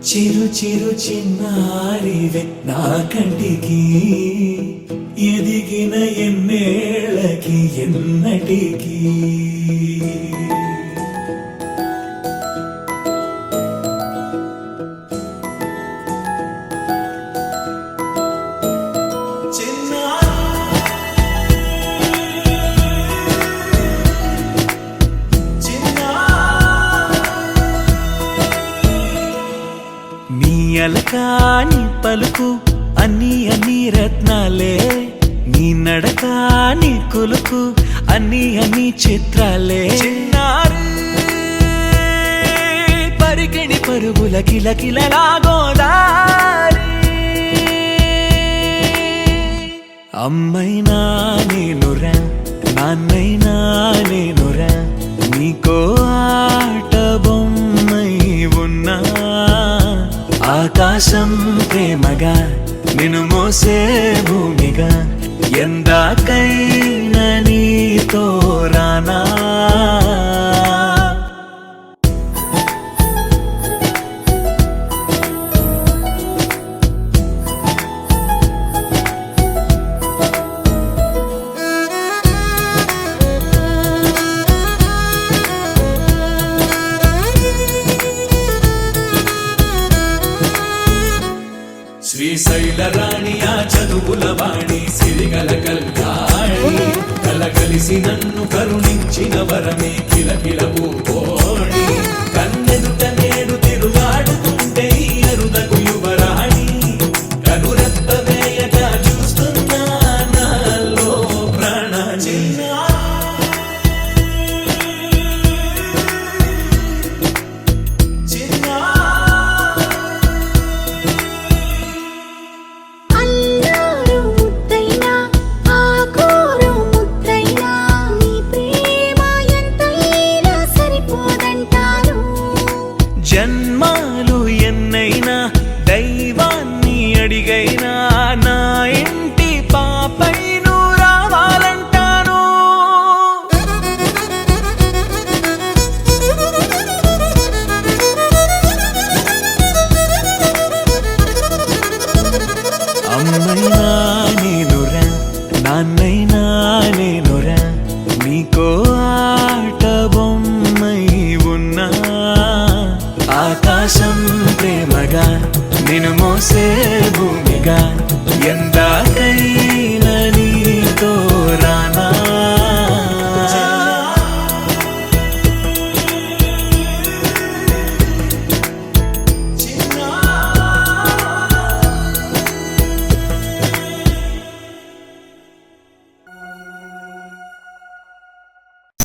చిరు చిరు చిన్నారివే నా కంటికి ఎదిగిన ఎన్నేళ్ళకి ఎన్నటికి అలకాని పలుకు అన్ని అన్ని రత్నాలే నీ నడక నీ కులుకు అన్ని అన్ని చిత్రాలే చిన్నారు పరికిణి పరుగుల కిలకిలలా గోదారి అమ్మైనా నేనురా నాన్నైనా నేనురా నీకో ఆట బొమ్మై ఉన్నా ఆకాశం ప్రేమగా నిన్ను మోసే భూమిగా ఎందాకైనా నీతో రానా శ్రీశైల రాణి ఆ చదువుల వాణి సిరిగల కళ్యాణి కలగలిసి నన్ను కరుణించిన వరమే కిలకిల